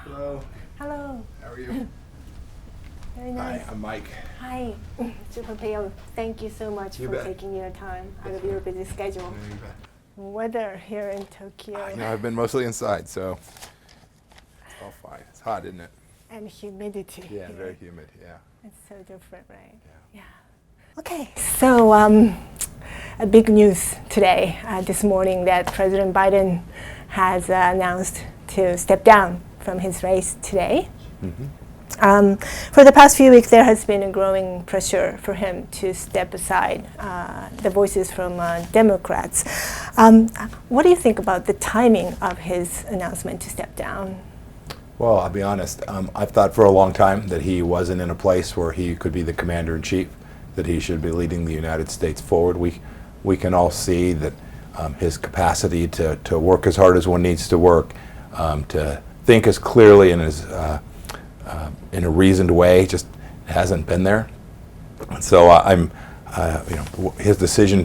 Hello. Hello. How are you? Very nice. Hi, I'm Mike. Hi. Super Pale. Thank you so much You for bet. taking your time out of your busy schedule. No, you bet. Weather here in Tokyo I've been mostly inside, so it's all fine. It's hot, isn't it? and humidity. Yeah, here. very humid. Yeah. It's so different, right? Yeah. Okay, so a big news today, this morning, that President Biden has announced to step down from his race today. For the past few weeks, there has been a growing pressure for him to step aside the voices from Democrats. What do you think about the timing of his announcement to step down? Well, I'll be honest. I've thought for a long time that he wasn't in a place where he could be the commander-in-chief, that he should be leading the United States forward. We can all see that his capacity to work as hard as one needs to work, to think as clearly and as in a reasoned way, just hasn't been there. And so his decision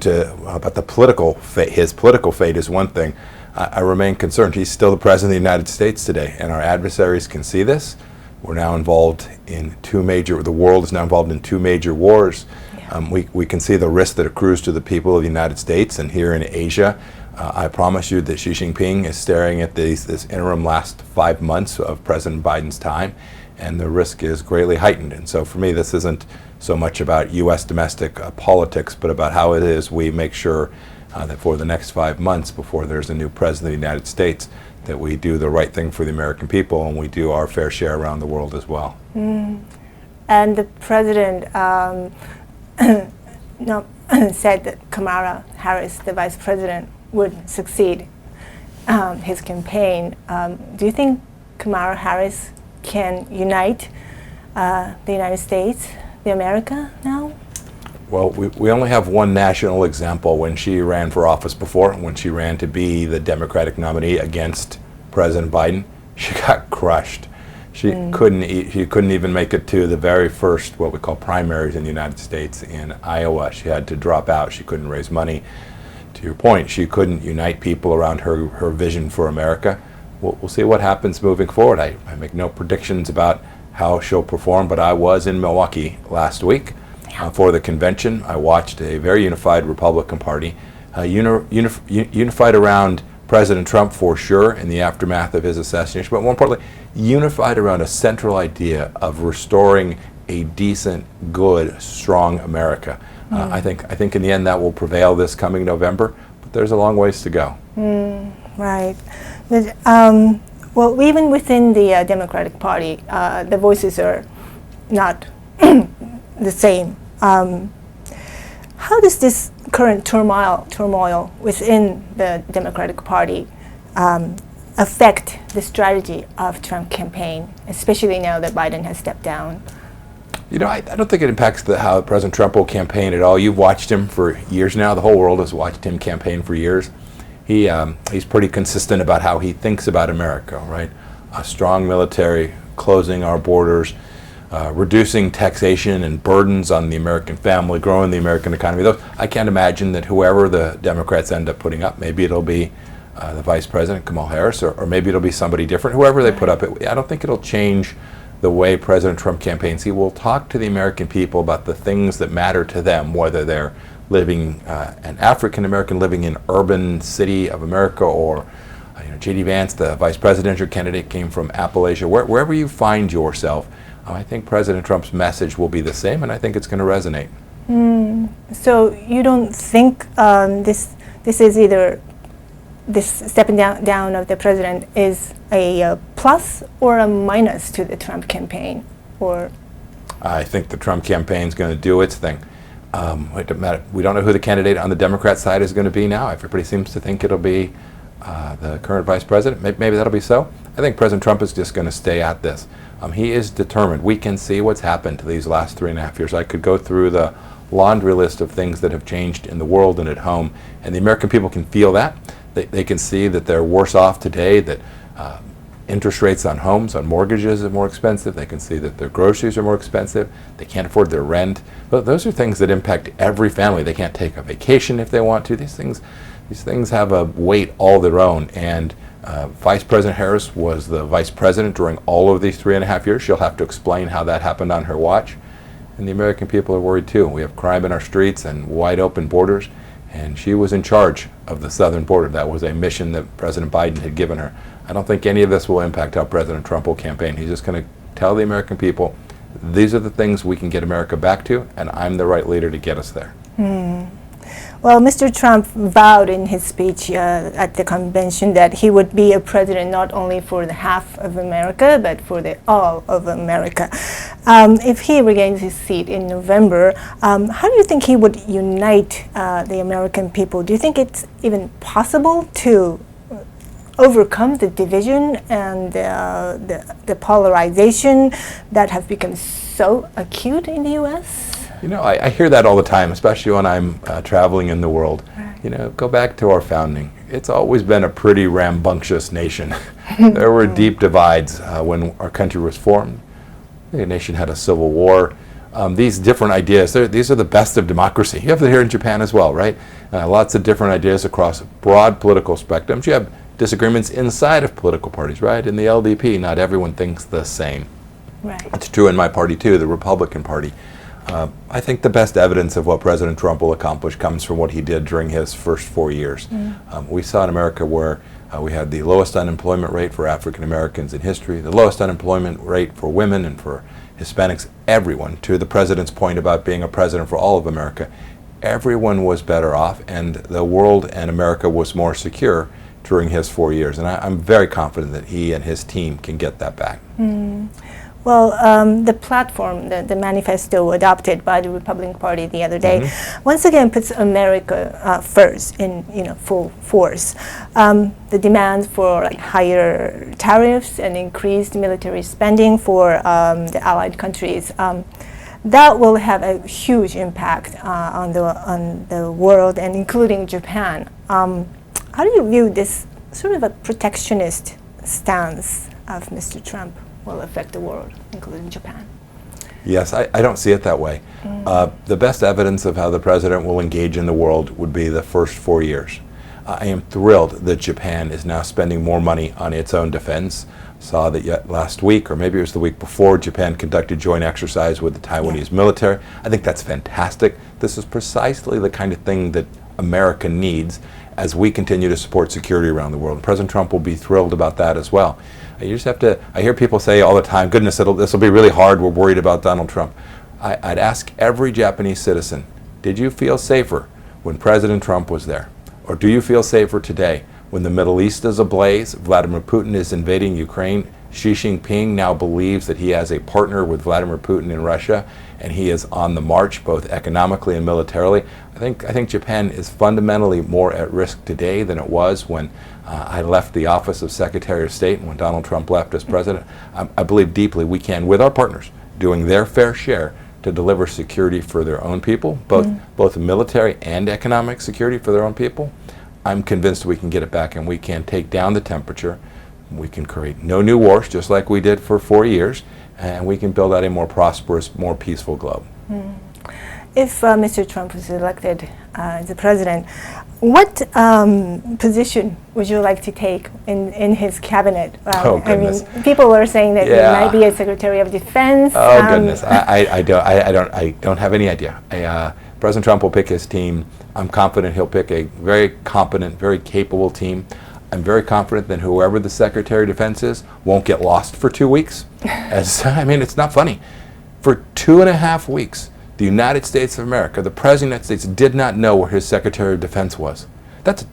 about his political fate is one thing. I remain concerned. He's still the president of the United States today, and our adversaries can see this. We're now involved in the world is now involved in two major wars. Yeah. We can see the risk that accrues to the people of the United States, and here in Asia, I promise you that Xi Jinping is staring at this interim last 5 months of President Biden's time, and the risk is greatly heightened. And so for me, this isn't so much about U.S. domestic politics, but about how it is we make sure that for the next 5 months before there's a new president of the United States, that we do the right thing for the American people and we do our fair share around the world as well. And the president said that Kamala Harris, the vice president, would succeed his campaign. Do you think Kamala Harris can unite the United States, America now? Well, we only have one national example when she ran for office before, when she ran to be the Democratic nominee against President Biden. She got crushed. She couldn't even make it to the very first, what we call primaries in the United States in Iowa. She had to drop out. She couldn't raise money. To your point, she couldn't unite people around her vision for America. We'll see what happens moving forward. I make no predictions about how she'll perform, but I was in Milwaukee last week for the convention. I watched a very unified Republican Party, unified around President Trump for sure in the aftermath of his assassination, but more importantly, unified around a central idea of restoring a decent, good, strong America. I think in the end that will prevail this coming November, but there's a long ways to go. Right. But, well, even within the Democratic Party, the voices are not the same. How does this current turmoil within the Democratic Party affect the strategy of Trump campaign, especially now that Biden has stepped down? You know, I don't think it impacts how President Trump will campaign at all. You've watched him for years now. The whole world has watched him campaign for years. He's pretty consistent about how he thinks about America, right? A strong military, closing our borders, reducing taxation and burdens on the American family, growing the American economy. I can't imagine that whoever the Democrats end up putting up, maybe it'll be the Vice President, Kamala Harris, or maybe it'll be somebody different. Whoever they put up, I don't think it'll change the way President Trump campaigns. He will talk to the American people about the things that matter to them, whether they're living, an African American living in urban city of America, or J.D. Vance, the vice presidential candidate, came from Appalachia. Wherever you find yourself, I think President Trump's message will be the same, and I think it's going to resonate. So you don't think this is either this stepping down of the president is a plus or a minus to the Trump campaign, or? I think the Trump campaign is going to do its thing. It doesn't matter. We don't know who the candidate on the Democrat side is going to be now. Everybody seems to think it'll be the current vice president. Maybe that'll be so. I think President Trump is just going to stay at this. He is determined. We can see what's happened to these last 3.5 years. I could go through the laundry list of things that have changed in the world and at home, and the American people can feel that. They can see that they're worse off today, that interest rates on homes, on mortgages are more expensive. They can see that their groceries are more expensive. They can't afford their rent. But those are things that impact every family. They can't take a vacation if they want to. These things have a weight all their own, and Vice President Harris was the vice president during all of these 3.5 years. She'll have to explain how that happened on her watch. And the American people are worried too. We have crime in our streets and wide open borders. And she was in charge of the southern border. That was a mission that President Biden had given her. I don't think any of this will impact how President Trump will campaign. He's just going to tell the American people, these are the things we can get America back to, and I'm the right leader to get us there. Well, Mr. Trump vowed in his speech at the convention that he would be a president not only for the half of America, but for the all of America. If he regains his seat in November, how do you think he would unite the American people? Do you think it's even possible to overcome the division and the polarization that have become so acute in the U.S.? You know, I hear that all the time, especially when I'm traveling in the world. Right. You know, go back to our founding. It's always been a pretty rambunctious nation. There were deep divides when our country was formed. The nation had a civil war. These different ideas, these are the best of democracy. You have it here in Japan as well, right? Lots of different ideas across broad political spectrums. You have disagreements inside of political parties, right? In the LDP, not everyone thinks the same. Right. It's true in my party too, the Republican Party. I think the best evidence of what President Trump will accomplish comes from what he did during his first 4 years. We saw in America where we had the lowest unemployment rate for African Americans in history, the lowest unemployment rate for women and for Hispanics, everyone, to the president's point about being a president for all of America. Everyone was better off, and the world and America was more secure during his 4 years. And I'm very confident that he and his team can get that back. Well, the platform, the manifesto adopted by the Republican Party the other day, once again puts America first in full force. The demands for higher tariffs and increased military spending for the allied countries, that will have a huge impact on the world, and including Japan. How do you view this sort of a protectionist stance of Mr. Trump will affect the world, including Japan? Yes, I don't see it that way. The best evidence of how the president will engage in the world would be the first 4 years. I am thrilled that Japan is now spending more money on its own defense. Saw that yet last week, or maybe it was the week before, Japan conducted joint exercise with the Taiwanese military. I think that's fantastic. This is precisely the kind of thing that America needs as we continue to support security around the world. And President Trump will be thrilled about that as well. You just have to, I hear people say all the time, goodness, this will be really hard, we're worried about Donald Trump. I'd ask every Japanese citizen, did you feel safer when President Trump was there? Or do you feel safer today when the Middle East is ablaze, Vladimir Putin is invading Ukraine, Xi Jinping now believes that he has a partner with Vladimir Putin in Russia, and he is on the march both economically and militarily? I think Japan is fundamentally more at risk today than it was when I left the office of Secretary of State and when Donald Trump left as president. I believe deeply we can, with our partners, doing their fair share to deliver security for their own people, both military and economic security for their own people. I'm convinced we can get it back, and we can take down the temperature. We can create no new wars, just like we did for 4 years, and we can build out a more prosperous, more peaceful globe. If Mr. Trump is elected as the president, what position would you like to take in his cabinet? Oh, goodness. I mean, people were saying that he might be a Secretary of Defense. Oh, goodness. I don't have any idea. President Trump will pick his team. I'm confident he'll pick a very competent, very capable team. I'm very confident that whoever the Secretary of Defense is won't get lost for 2 weeks. I mean, it's not funny. For 2.5 weeks, the United States of America, the President of the United States, did not know where his Secretary of Defense was. That's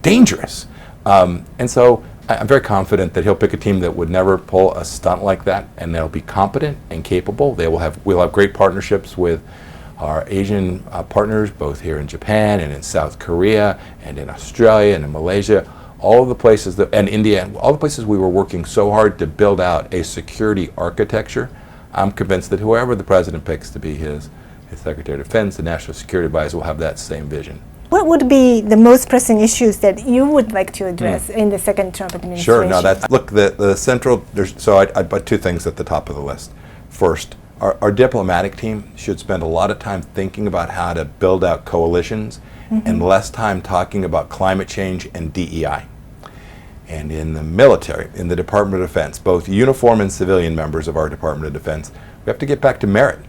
dangerous. And so I'm very confident that he'll pick a team that would never pull a stunt like that, and they'll be competent and capable. We'll have great partnerships with our Asian partners, both here in Japan and in South Korea and in Australia and in Malaysia, all of the places and India, and all the places we were working so hard to build out a security architecture. I'm convinced that whoever the president picks to be his Secretary of Defense, the National Security Advisor, will have that same vision. What would be the most pressing issues that you would like to address in the second Trump administration? Sure. No, look, the central. I'd put two things at the top of the list. First, our diplomatic team should spend a lot of time thinking about how to build out coalitions and less time talking about climate change and DEI. and in the military, in the Department of Defense, both uniform and civilian members of our Department of Defense, we have to get back to merit.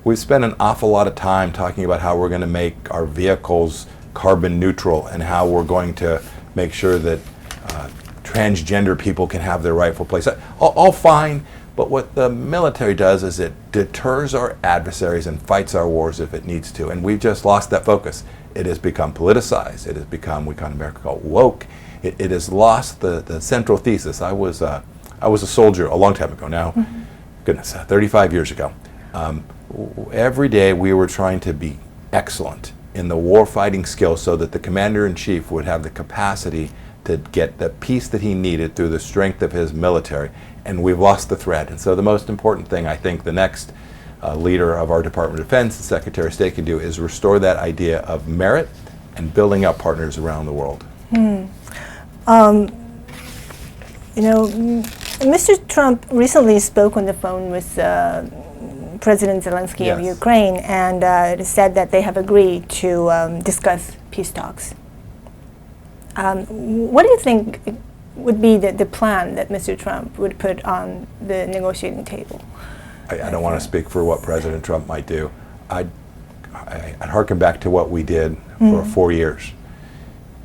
We've spent an awful lot of time talking about how we're going to make our vehicles carbon neutral and how we're going to make sure that transgender people can have their rightful place. All fine, but what the military does is it deters our adversaries and fights our wars if it needs to, and we've just lost that focus. It has become politicized. It has become, we call in America, called woke. It has lost the central thesis. I was a soldier a long time ago now, goodness, 35 years ago. Every day we were trying to be excellent in the warfighting skills so that the commander-in-chief would have the capacity to get the peace that he needed through the strength of his military. And we've lost the thread. And so the most important thing I think the next leader of our Department of Defense, the Secretary of State, can do is restore that idea of merit and building up partners around the world. Mr. Trump recently spoke on the phone with President Zelensky of Ukraine, and it said that they have agreed to discuss peace talks. What do you think would be the plan that Mr. Trump would put on the negotiating table? I don't want to speak for what President Trump might do. I'd harken back to what we did for 4 years.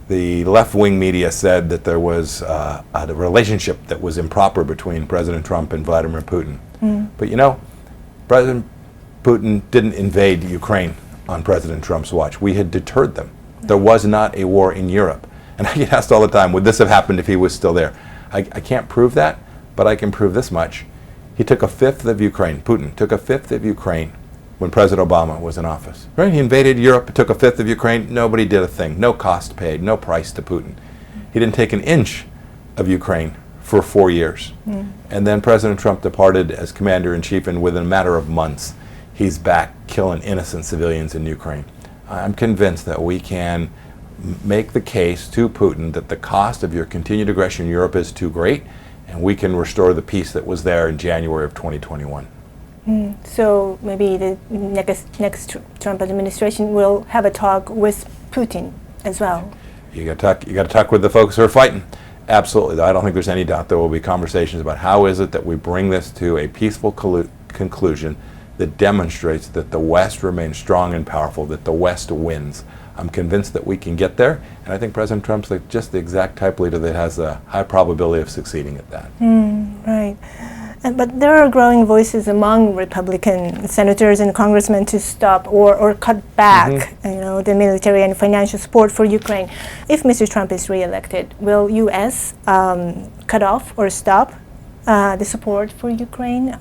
The left-wing media said that there was a relationship that was improper between President Trump and Vladimir Putin. But you know, President Putin didn't invade Ukraine on President Trump's watch. We had deterred them. There was not a war in Europe. And I get asked all the time, would this have happened if he was still there? I can't prove that, but I can prove this much. He took a fifth of Ukraine, Putin took a fifth of Ukraine when President Obama was in office. Right? He invaded Europe, took a fifth of Ukraine, nobody did a thing, no cost paid, no price to Putin. He didn't take an inch of Ukraine for 4 years. And then President Trump departed as commander-in-chief, and within a matter of months, he's back killing innocent civilians in Ukraine. I'm convinced that we can make the case to Putin that the cost of your continued aggression in Europe is too great, and we can restore the peace that was there in January of 2021. So maybe the next Trump administration will have a talk with Putin as well. You got to talk with the folks who are fighting. Absolutely. I don't think there's any doubt there will be conversations about how is it that we bring this to a peaceful conclusion that demonstrates that the West remains strong and powerful, that the West wins. I'm convinced that we can get there, and I think President Trump's just the exact type of leader that has a high probability of succeeding at that. Right. But there are growing voices among Republican senators and congressmen to stop or cut back the military and financial support for Ukraine. If Mr. Trump is reelected, will U.S. Cut off or stop the support for Ukraine?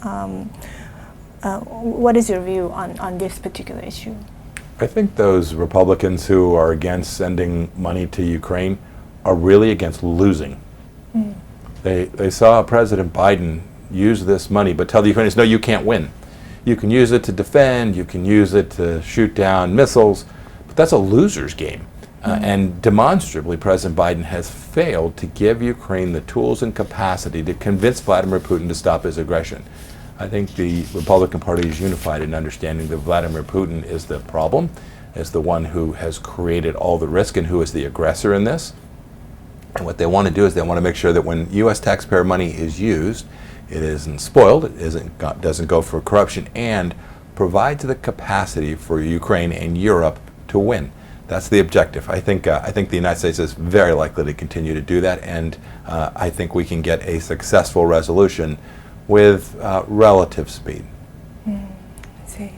What is your view on this particular issue? I think those Republicans who are against sending money to Ukraine are really against losing. They saw President Biden use this money, but tell the Ukrainians, no, you can't win. You can use it to defend, you can use it to shoot down missiles, but that's a loser's game. And demonstrably, President Biden has failed to give Ukraine the tools and capacity to convince Vladimir Putin to stop his aggression. I think the Republican Party is unified in understanding that Vladimir Putin is the problem, is the one who has created all the risk and who is the aggressor in this. And what they want to do is they want to make sure that when U.S. taxpayer money is used, it isn't spoiled, it doesn't go for corruption, and provides the capacity for Ukraine and Europe to win. That's the objective. I think the United States is very likely to continue to do that, and I think we can get a successful resolution with relative speed. Let's see.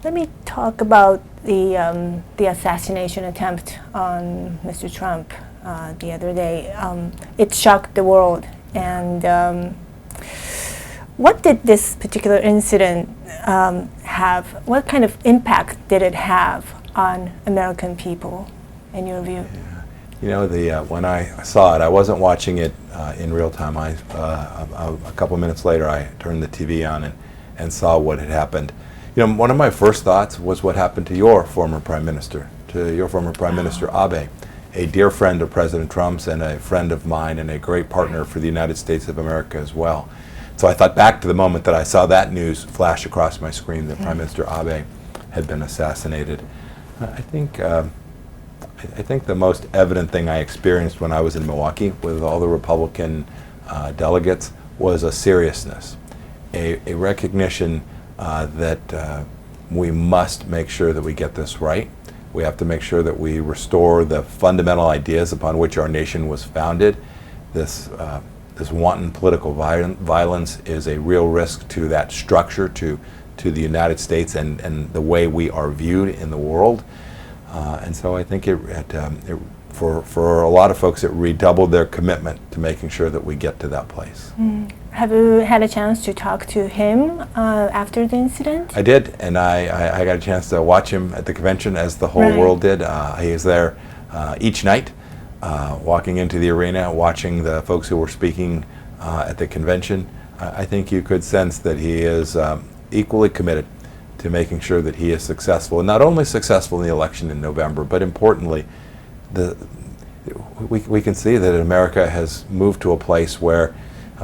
Let me talk about the assassination attempt on Mr. Trump the other day. It shocked the world. And what did this particular incident have? What kind of impact did it have on American people, in your view? You know, when I saw it, I wasn't watching it in real time. A couple minutes later, I turned the TV on and saw what had happened. You know, one of my first thoughts was what happened to your former Prime Minister, Minister Abe, a dear friend of President Trump's and a friend of mine and a great partner for the United States of America as well. So I thought back to the moment that I saw that news flash across my screen that Prime Minister Abe had been assassinated. I think I think the most evident thing I experienced when I was in Milwaukee with all the Republican delegates was a seriousness, a recognition that we must make sure that we get this right. We have to make sure that we restore the fundamental ideas upon which our nation was founded. This wanton political violence is a real risk to that structure, to the United States and the way we are viewed in the world. And so I think for a lot of folks, it redoubled their commitment to making sure that we get to that place. Have you had a chance to talk to him after the incident? I did, and I got a chance to watch him at the convention as the whole world did. He was there each night, walking into the arena, watching the folks who were speaking at the convention. I think you could sense that he is equally committed to making sure that he is successful, and not only successful in the election in November, but importantly, we can see that America has moved to a place where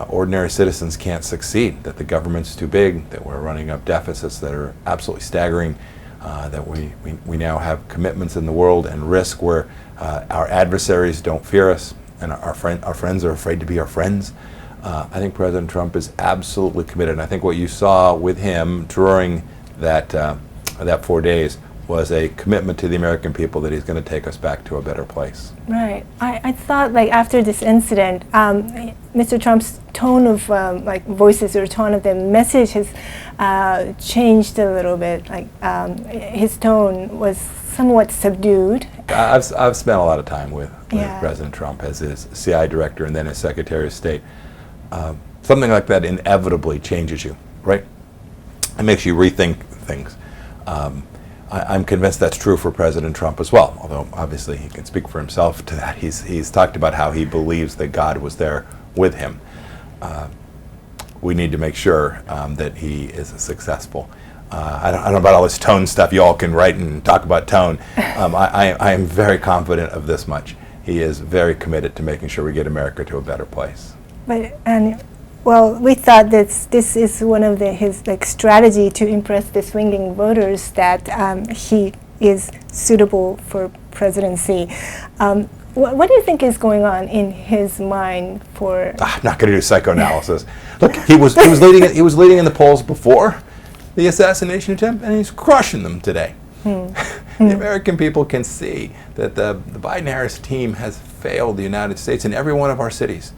ordinary citizens can't succeed, that the government's too big, that we're running up deficits that are absolutely staggering, that we now have commitments in the world and risk where our adversaries don't fear us and our friends are afraid to be our friends. I think President Trump is absolutely committed, and I think what you saw with him during that 4 days was a commitment to the American people that he's going to take us back to a better place. Right. I thought, like, after this incident, Mr. Trump's tone of like voices or tone of the message has changed a little bit. Like his tone was somewhat subdued. I've spent a lot of time with President Trump as his CI director and then as Secretary of State. Something like that inevitably changes you, right? It makes you rethink things. I'm convinced that's true for President Trump as well, although obviously he can speak for himself to that. He's talked about how he believes that God was there with him. We need to make sure that he is successful. I don't know about all this tone stuff. You all can write and talk about tone. I am very confident of this much. He is very committed to making sure we get America to a better place. Well, we thought that this is one of his like strategy to impress the swinging voters that he is suitable for presidency. What do you think is going on in his mind for? I'm not going to do psychoanalysis. Look, he was leading. He was leading in the polls before the assassination attempt, and he's crushing them today. The American people can see that the Biden-Harris team has failed the United States in every one of our cities.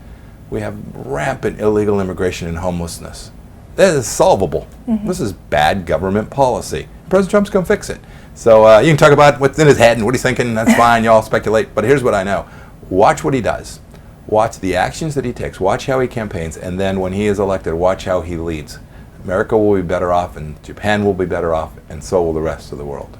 We have rampant illegal immigration and homelessness. That is solvable. This is bad government policy. President Trump's going to fix it. So you can talk about what's in his head and what he's thinking. That's fine. Y'all speculate. But here's what I know. Watch what he does. Watch the actions that he takes. Watch how he campaigns. And then when he is elected, watch how he leads. America will be better off, and Japan will be better off, and so will the rest of the world.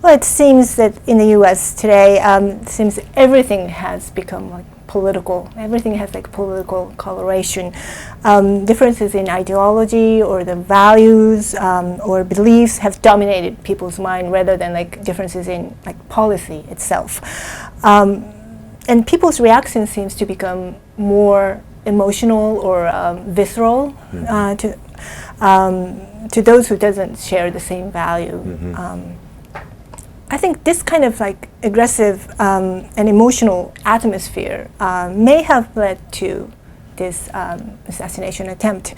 Well, it seems that in the U.S. today, it seems everything has become like political. Everything has like political coloration. Differences in ideology or the values or beliefs have dominated people's mind rather than like differences in like policy itself. And people's reaction seems to become more emotional or visceral to those who doesn't share the same value. I think this kind of like aggressive and emotional atmosphere may have led to this assassination attempt.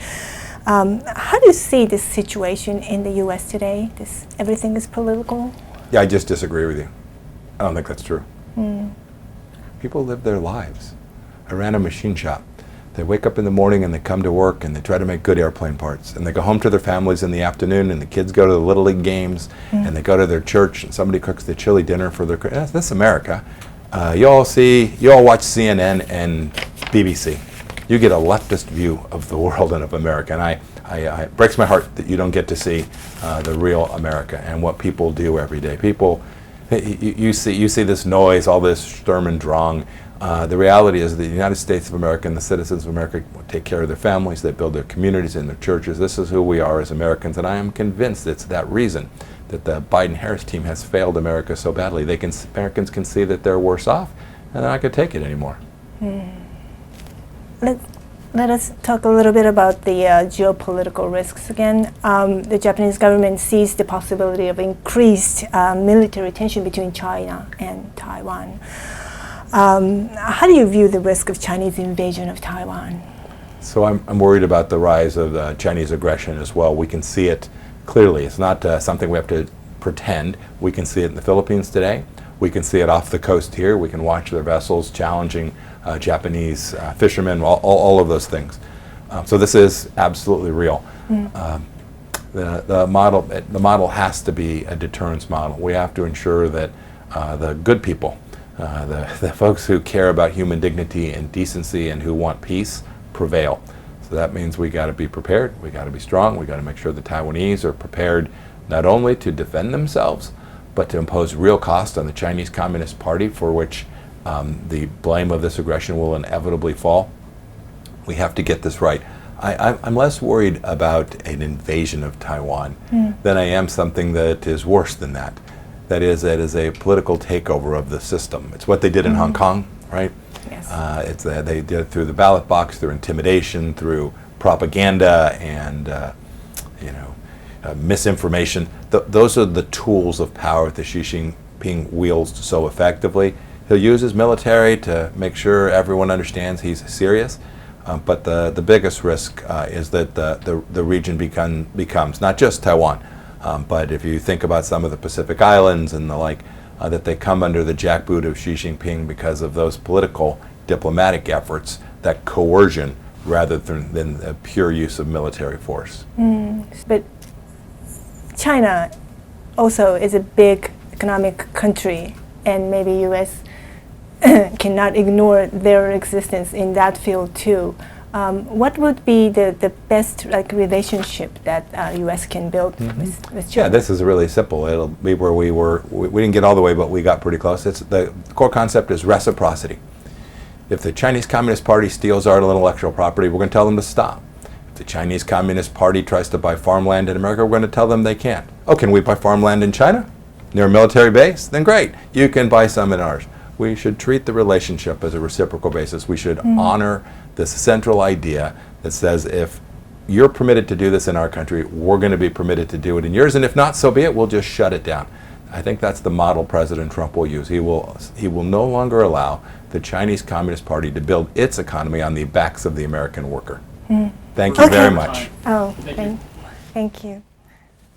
How do you see this situation in the U.S. today? Everything is political? Yeah, I just disagree with you. I don't think that's true. People live their lives. I ran a machine shop. They wake up in the morning and they come to work and they try to make good airplane parts. And they go home to their families in the afternoon and the kids go to the Little League games and they go to their church and somebody cooks the chili dinner for their... That's America. You all watch CNN and BBC. You get a leftist view of the world and of America. And it breaks my heart that you don't get to see the real America and what people do every day. People, you see this noise, all this Sturm und Drang. The reality is the United States of America and the citizens of America take care of their families, they build their communities and their churches. This is who we are as Americans, and I am convinced it's that reason that the Biden-Harris team has failed America so badly. Americans can see that they're worse off, and they're not going to take it anymore. let us talk a little bit about the geopolitical risks again. The Japanese government sees the possibility of increased military tension between China and Taiwan. How do you view the risk of Chinese invasion of Taiwan? So I'm worried about the rise of Chinese aggression as well. We can see it clearly. It's not something we have to pretend. We can see it in the Philippines today. We can see it off the coast here. We can watch their vessels challenging Japanese fishermen, all of those things. So this is absolutely real. The model has to be a deterrence model. We have to ensure that the good people, the folks who care about human dignity and decency and who want peace, prevail. So that means we got to be prepared. We got to be strong. We got to make sure the Taiwanese are prepared not only to defend themselves, but to impose real cost on the Chinese Communist Party, for which the blame of this aggression will inevitably fall. We have to get this right. I'm less worried about an invasion of Taiwan than I am something that is worse than that. That is a political takeover of the system. It's what they did in Hong Kong, right? Yes. They did it through the ballot box, through intimidation, through propaganda, and misinformation. Those are the tools of power that Xi Jinping wields so effectively. He'll use his military to make sure everyone understands he's serious, but the biggest risk is that the region becomes not just Taiwan, but if you think about some of the Pacific Islands and the like, that they come under the jackboot of Xi Jinping because of those political, diplomatic efforts, that coercion, rather than a pure use of military force. But China also is a big economic country, and maybe U.S. cannot ignore their existence in that field too. What would be the best relationship that U.S. can build with China? Yeah, this is really simple. It'll be where we didn't get all the way, but we got pretty close. The core concept is reciprocity. If the Chinese Communist Party steals our intellectual property, we're going to tell them to stop. If the Chinese Communist Party tries to buy farmland in America, we're going to tell them they can't. Oh, can we buy farmland in China? Near a military base? Then great. You can buy some in ours. We should treat the relationship as a reciprocal basis. We should honor this central idea that says, if you're permitted to do this in our country, we're going to be permitted to do it in yours, and if not, so be it. We'll just shut it down. I think that's the model President Trump will use. He will no longer allow the Chinese Communist Party to build its economy on the backs of the American worker. Thank you very much. Oh, thank you.